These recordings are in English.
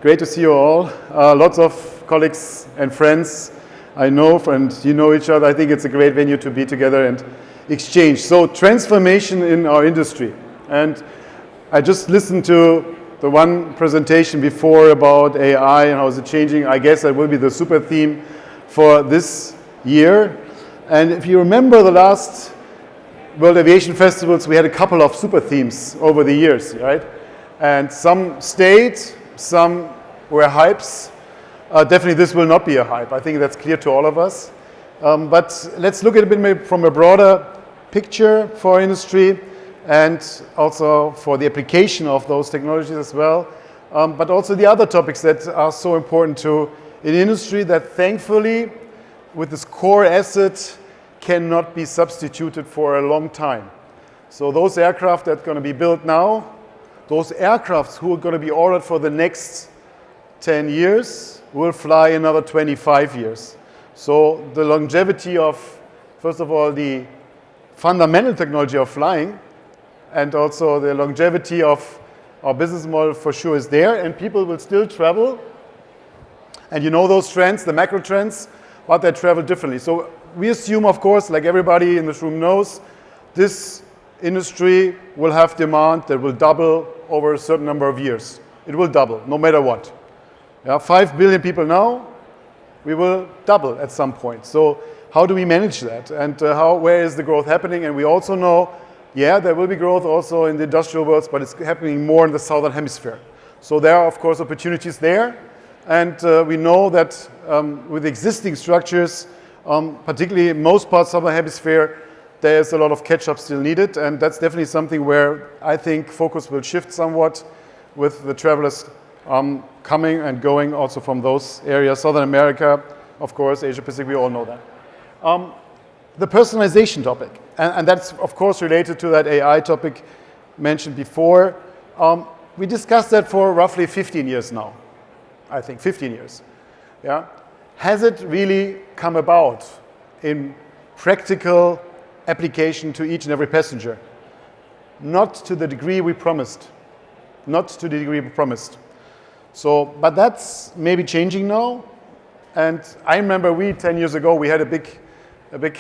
Great to see you all. Lots of colleagues and friends I know, and you know each other. I think it's a great venue to be together and exchange. So transformation in our industry. And I just listened to the one presentation before about AI and how is it changing. I guess that will be the super theme for this year. And if you remember the last World Aviation Festivals, we had a couple of super themes over the years, right? And some stayed, some were hypes. Definitely this will not be a hype. I think that's clear to all of us. But let's look at it a bit from a broader picture for industry and also for the application of those technologies as well. But also the other topics that are so important to an industry that thankfully with this core asset cannot be substituted for a long time. So those aircraft that are going to be built now, those aircrafts who are going to be ordered for the next 10 years will fly another 25 years. So the longevity of, first of all, the fundamental technology of flying and also the longevity of our business model for sure is there, and people will still travel. And you know those trends, the macro trends, but they travel differently. So we assume, of course, like everybody in this room knows, this industry will have demand that will double over a certain number of years. It will double, no matter what. Yeah, 5 billion people now, we will double at some point. So how do we manage that? And where is the growth happening? And we also know, yeah, there will be growth also in the industrial worlds, but it's happening more in the southern hemisphere. So there are, of course, opportunities there. And we know that with existing structures, particularly in most parts of the hemisphere, there's a lot of catch-up still needed. And that's definitely something where I think focus will shift somewhat with the travelers coming and going also from those areas. Southern America, of course, Asia Pacific, we all know that. The personalization topic, and that's of course related to that AI topic mentioned before. We discussed that for roughly 15 years now. I think 15 years. Yeah. Has it really come about in practical application to each and every passenger? Not to the degree we promised. Not to the degree we promised. So, but that's maybe changing now. And I remember 10 years ago, we had a big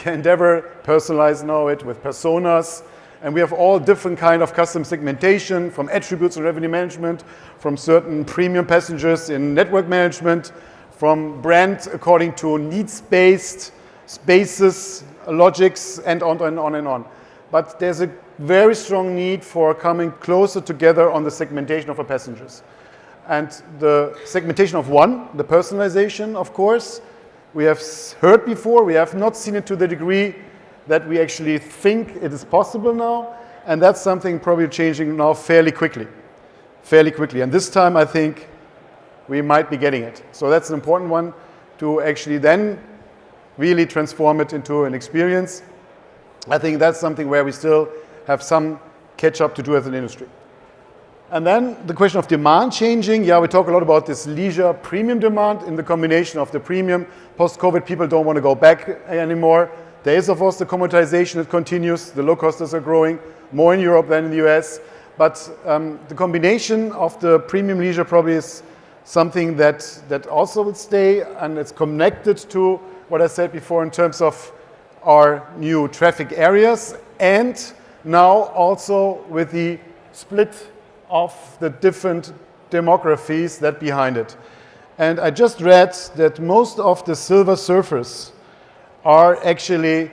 endeavor, personalize now it with personas. And we have all different kind of custom segmentation from attributes and revenue management, from certain premium passengers in network management, from brand according to needs-based spaces, logics, and on and on and on. But there's a very strong need for coming closer together on the segmentation of our passengers. And the segmentation of one, the personalization, of course, we have heard before, we have not seen it to the degree that we actually think it is possible now, and that's something probably changing now fairly quickly. And this time I think we might be getting it. So that's an important one to actually then really transform it into an experience. I think that's something where we still have some catch up to do as an industry. And then the question of demand changing. Yeah, we talk a lot about this leisure premium demand in the combination of the premium. Post-COVID, people don't want to go back anymore. There is, of course, the commoditization that continues. The low-costers are growing more in Europe than in the US. But the combination of the premium leisure probably is something that also will stay, and it's connected to what I said before in terms of our new traffic areas, and now also with the split of the different demographies that behind it. And I just read that most of the silver surfers are actually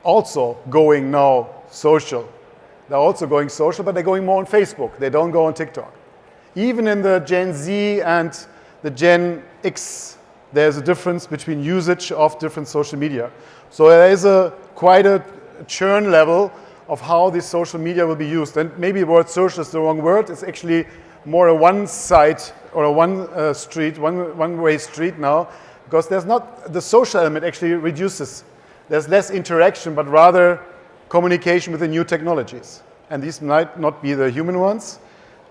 also going now social. They're also going social, but they're going more on Facebook. They don't go on TikTok. Even in the Gen Z and the Gen X, there's a difference between usage of different social media. So there is quite a churn level of how this social media will be used. And maybe the word social is the wrong word. It's actually more a one side or a one-way street now, because there's not, the social element actually reduces. There's less interaction, but rather communication with the new technologies. And these might not be the human ones.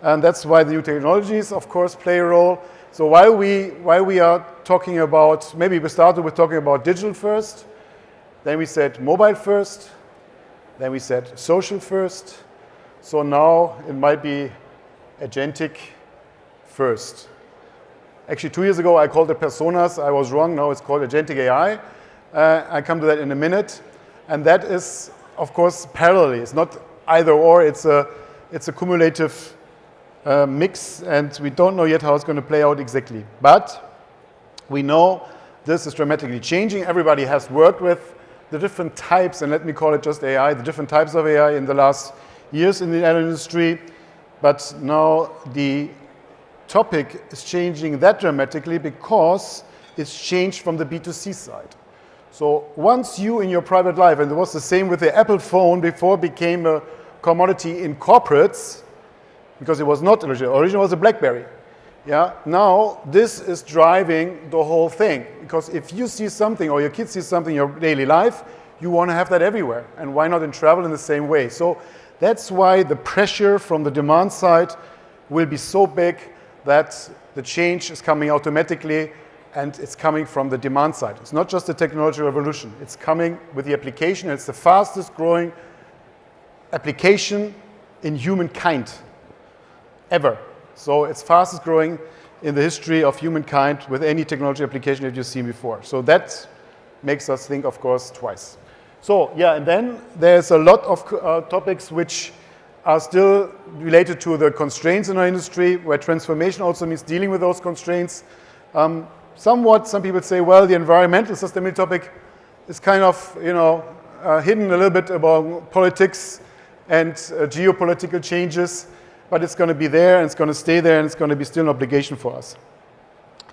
And that's why the new technologies, of course, play a role. So while we are talking about, maybe we started with talking about digital first, then we said mobile first, then we said social first. So now it might be agentic first. Actually, 2 years ago, I called it personas. I was wrong. Now it's called agentic AI. I come to that in a minute. And that is, of course, parallelly. It's not either or. It's a cumulative mix, and we don't know yet how it's going to play out exactly. But we know this is dramatically changing. Everybody has worked with the different types, and let me call it just AI, the different types of AI in the last years in the airline industry. But now the topic is changing that dramatically because it's changed from the B2C side. So once you in your private life, and it was the same with the Apple phone before it became a commodity in corporates, because it was not original was a BlackBerry. Yeah, now this is driving the whole thing, because if you see something or your kids see something in your daily life, you want to have that everywhere, and why not in travel in the same way? So that's why the pressure from the demand side will be so big that the change is coming automatically, and it's coming from the demand side. It's not just a technology revolution, it's coming with the application. It's the fastest growing application in humankind ever. So it's fastest growing in the history of humankind with any technology application that you've seen before. So that makes us think, of course, twice. So yeah, and then there's a lot of topics which are still related to the constraints in our industry, where transformation also means dealing with those constraints. Somewhat, some people say, well, the environmental sustainability topic is kind of, hidden a little bit about politics and geopolitical changes, but it's going to be there, and it's going to stay there, and it's going to be still an obligation for us.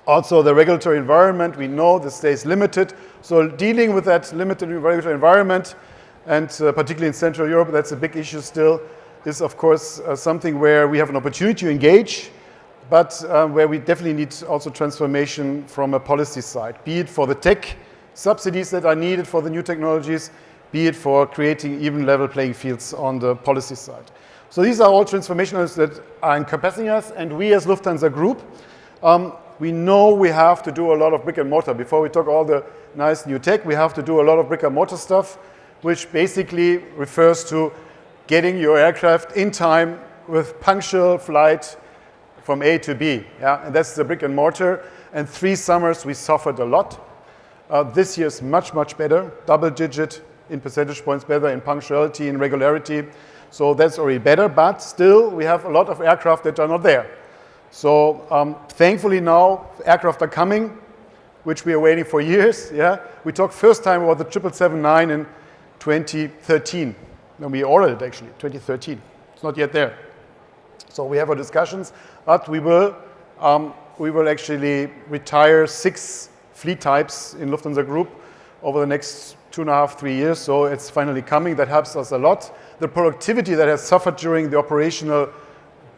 Also, the regulatory environment, we know this stays limited. So dealing with that limited regulatory environment, and particularly in Central Europe, that's a big issue still, is of course something where we have an opportunity to engage, but where we definitely need also transformation from a policy side, be it for the tech subsidies that are needed for the new technologies, be it for creating even level playing fields on the policy side. So these are all transformations that are encompassing us, and we as Lufthansa Group, we know we have to do a lot of brick and mortar. Before we talk all the nice new tech, we have to do a lot of brick and mortar stuff, which basically refers to getting your aircraft in time with punctual flight from A to B. Yeah? And that's the brick and mortar. And 3 summers we suffered a lot. This year is much, much better, double-digit in percentage points better in punctuality and regularity. So that's already better, but still we have a lot of aircraft that are not there. So thankfully now aircraft are coming, which we are waiting for years. Yeah, we talked first time about the 777-9 in 2013. No, we ordered it actually, 2013. It's not yet there. So we have our discussions, but we will actually retire 6 fleet types in Lufthansa Group over the next 2.5, 3 years. So it's finally coming. That helps us a lot. The productivity that has suffered during the operational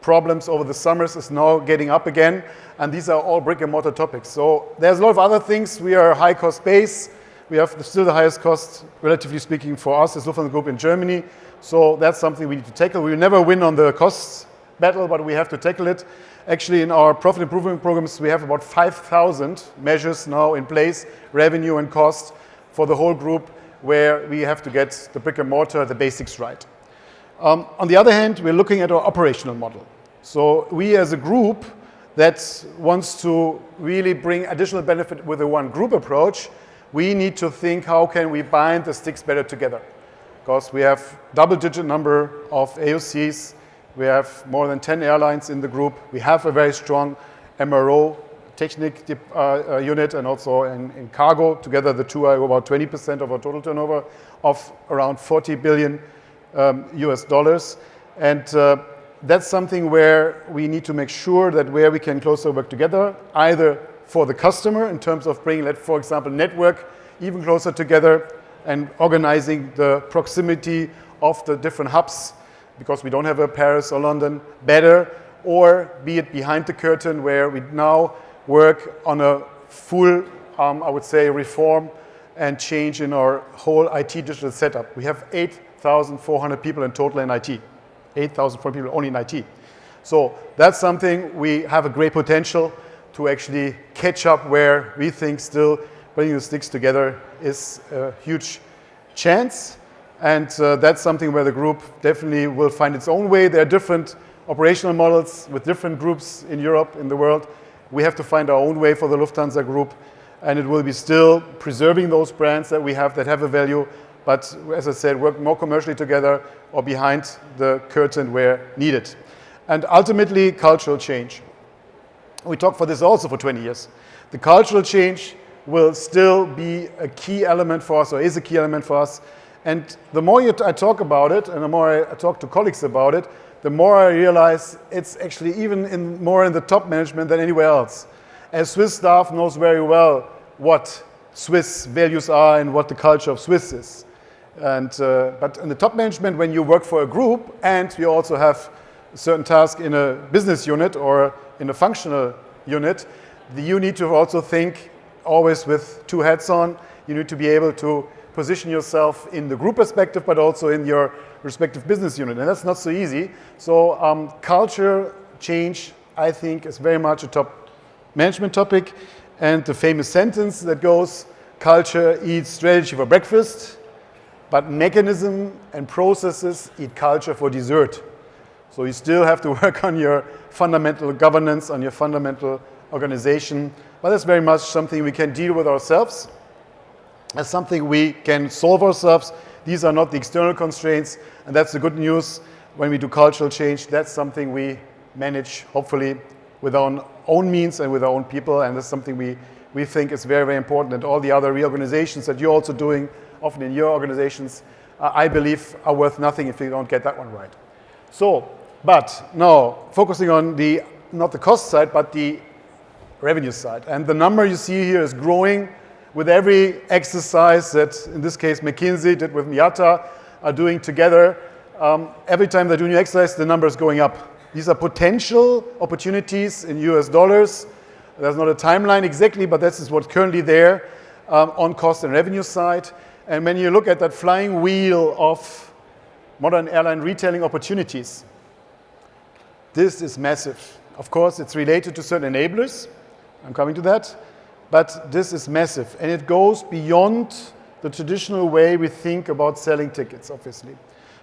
problems over the summers is now getting up again. And these are all brick and mortar topics. So there's a lot of other things. We are a high cost base. We have still the highest cost, relatively speaking, for us as Lufthansa Group in Germany. So that's something we need to tackle. We will never win on the costs battle, but we have to tackle it. Actually, in our profit improvement programs, we have about 5,000 measures now in place, revenue and cost, for the whole group, where we have to get the brick and mortar, the basics right. On the other hand, we're looking at our operational model. So we as a group that wants to really bring additional benefit with a one group approach, we need to think how can we bind the sticks better together. Because we have double-digit number of AOCs, we have more than 10 airlines in the group, we have a very strong MRO Technik unit, and also in cargo. Together the two are about 20% of our total turnover of around 40 billion US dollars. And that's something where we need to make sure that where we can closer work together, either for the customer in terms of bringing, for example, network even closer together and organizing the proximity of the different hubs, because we don't have a Paris or London, better, or be it behind the curtain where we now work on a full, I would say, reform and change in our whole IT digital setup. We have 8,400 people in total in IT. 8,400 people only in IT. So that's something we have a great potential to actually catch up, where we think still bringing the sticks together is a huge chance. And that's something where the group definitely will find its own way. There are different operational models with different groups in Europe, in the world. We have to find our own way for the Lufthansa Group, and it will be still preserving those brands that we have that have a value, but as I said, work more commercially together or behind the curtain where needed. And ultimately, cultural change. We talked for this also for 20 years. The cultural change will still be a key element for us, or is a key element for us. And the more I talk about it, and the more I talk to colleagues about it, the more I realize it's actually even more in the top management than anywhere else. As Swiss staff knows very well what Swiss values are and what the culture of Swiss is. But in the top management, when you work for a group and you also have a certain task in a business unit or in a functional unit, you need to also think always with two hats on. You need to be able to position yourself in the group perspective, but also in your respective business unit. And that's not so easy. So culture change, I think, is very much a top management topic. And the famous sentence that goes, culture eats strategy for breakfast, but mechanism and processes eat culture for dessert. So you still have to work on your fundamental governance, on your fundamental organization. But that's very much something we can deal with ourselves. That's something we can solve ourselves. These are not the external constraints, and that's the good news. When we do cultural change, that's something we manage, hopefully, with our own means and with our own people, and that's something we think is very, very important. And all the other reorganizations that you're also doing, often in your organizations, I believe are worth nothing if you don't get that one right. So, but now, focusing on not the cost side, but the revenue side. And the number you see here is growing with every exercise that, in this case, McKinsey did with Miata, are doing together. Every time they do new exercise, the number is going up. These are potential opportunities in US dollars. There's not a timeline exactly, but this is what's currently there on cost and revenue side. And when you look at that flying wheel of modern airline retailing opportunities, this is massive. Of course, it's related to certain enablers. I'm coming to that. But this is massive, and it goes beyond the traditional way we think about selling tickets, obviously.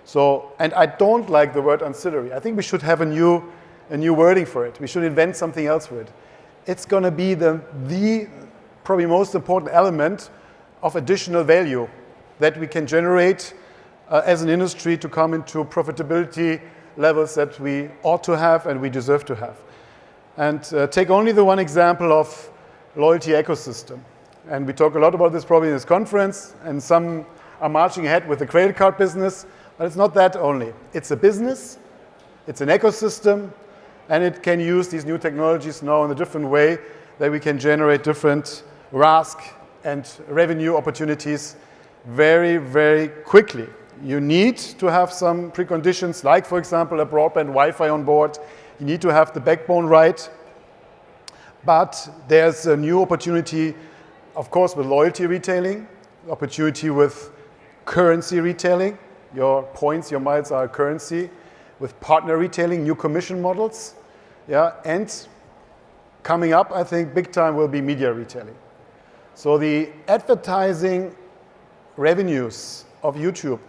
So, and I don't like the word ancillary. I think we should have a new wording for it. We should invent something else for it. It's going to be the probably most important element of additional value that we can generate as an industry to come into profitability levels that we ought to have and we deserve to have. And take only the one example of loyalty ecosystem. And we talk a lot about this probably in this conference, and some are marching ahead with the credit card business, but it's not that only. It's a business, it's an ecosystem, and it can use these new technologies now in a different way that we can generate different RASK and revenue opportunities very, very quickly. You need to have some preconditions, like, for example, a broadband Wi-Fi on board. You need to have the backbone right. But there's a new opportunity, of course, with loyalty retailing, opportunity with currency retailing. Your points, your miles are a currency. With partner retailing, new commission models. Yeah, and coming up, I think, big time will be media retailing. So the advertising revenues of YouTube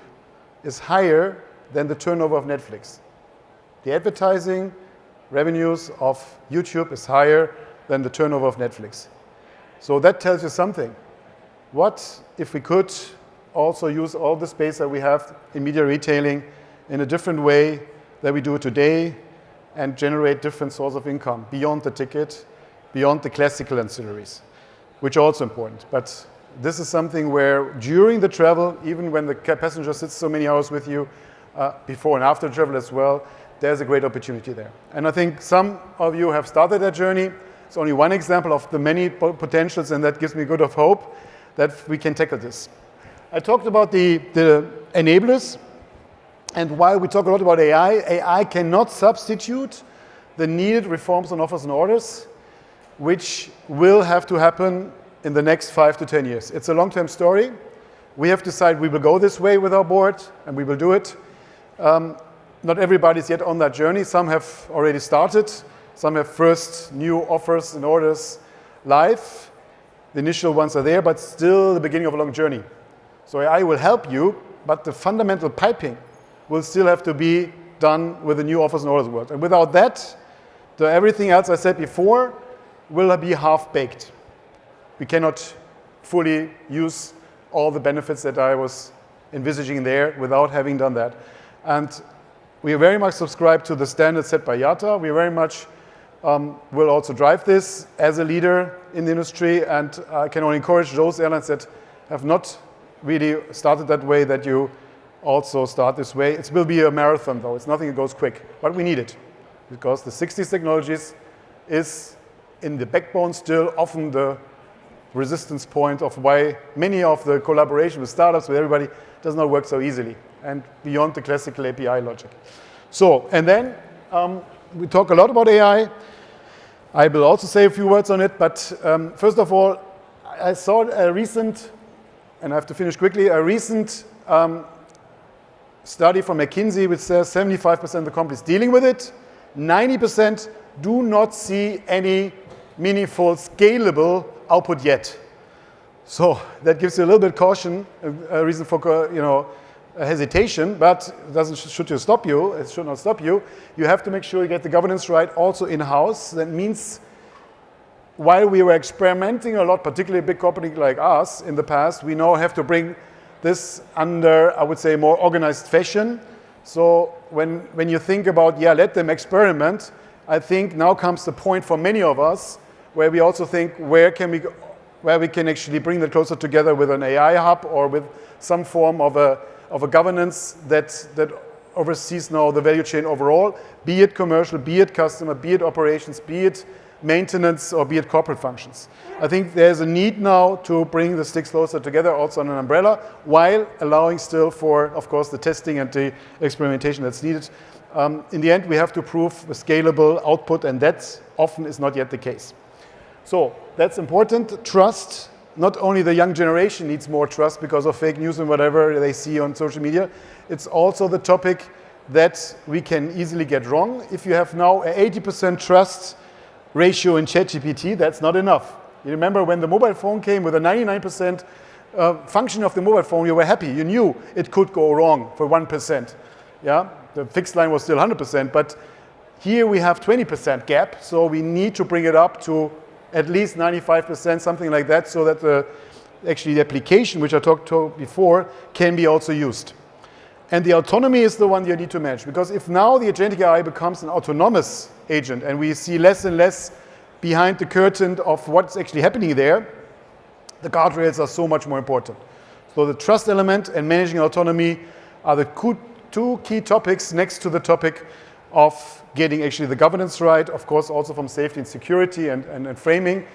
is higher than the turnover of Netflix. The advertising revenues of YouTube is higher than the turnover of Netflix. So that tells you something. What if we could also use all the space that we have in media retailing in a different way than we do today and generate different sources of income beyond the ticket, beyond the classical ancillaries, which are also important. But this is something where during the travel, even when the passenger sits so many hours with you, before and after travel as well, there's a great opportunity there. And I think some of you have started that journey. It's only one example of the many potentials, and that gives me good of hope that we can tackle this. I talked about the enablers, and while we talk a lot about AI cannot substitute the needed reforms on offers and orders, which will have to happen in the next 5 to 10 years. It's a long-term story. We have decided we will go this way with our board, and we will do it. Not everybody's yet on that journey. Some have already started. Some have first new offers and orders live. The initial ones are there, but still the beginning of a long journey. So AI will help you, but the fundamental piping will still have to be done with the new offers and orders world. And without that, everything else I said before will be half-baked. We cannot fully use all the benefits that I was envisaging there without having done that. And we very much subscribe to the standards set by IATA. We very much will also drive this as a leader in the industry, and I can only encourage those airlines that have not really started that way that you also start this way. It will be a marathon though, it's nothing that goes quick, but we need it because the 60s technologies is in the backbone still often the resistance point of why many of the collaboration with startups, with everybody, does not work so easily and beyond the classical API logic. So, and then we talk a lot about AI. I will also say a few words on it, but first of all, I saw a recent, and I have to finish quickly, a recent study from McKinsey which says 75% of the companies dealing with it, 90% do not see any meaningful, scalable output yet. So that gives you a little bit caution, a reason for a hesitation, but it should not stop you. You have to make sure you get the governance right also in-house. That means while we were experimenting a lot, particularly a big company like us in the past, we now have to bring this under, I would say, more organized fashion. So when you think about, let them experiment, I think now comes the point for many of us where we also think where we can actually bring that closer together with an AI hub or with some form of a governance that oversees now the value chain overall, be it commercial, be it customer, be it operations, be it maintenance, or be it corporate functions. I think there's a need now to bring the sticks closer together also on an umbrella, while allowing still for, of course, the testing and the experimentation that's needed. In the end, we have to prove a scalable output, and that often is not yet the case. So that's important. Trust. Not only the young generation needs more trust because of fake news and whatever they see on social media, it's also the topic that we can easily get wrong. If you have now an 80% trust ratio in ChatGPT, that's not enough. You remember when the mobile phone came with a 99% function of the mobile phone, you were happy. You knew it could go wrong for 1%. Yeah, the fixed line was still 100%, but here we have 20% gap, so we need to bring it up to at least 95%, something like that, so that actually the application, which I talked about before, can be also used. And the autonomy is the one you need to manage, because if now the agentic AI becomes an autonomous agent and we see less and less behind the curtain of what's actually happening there, the guardrails are so much more important. So the trust element and managing autonomy are the two key topics next to the topic of getting actually the governance right, of course also from safety and security and framing.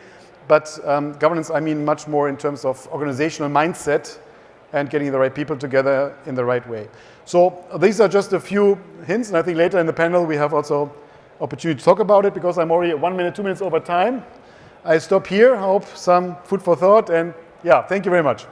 But governance, I mean much more in terms of organizational mindset and getting the right people together in the right way. So these are just a few hints, and I think later in the panel we have also opportunity to talk about it, because I'm already 1 minute, 2 minutes over time. I stop here. I hope some food for thought, and thank you very much.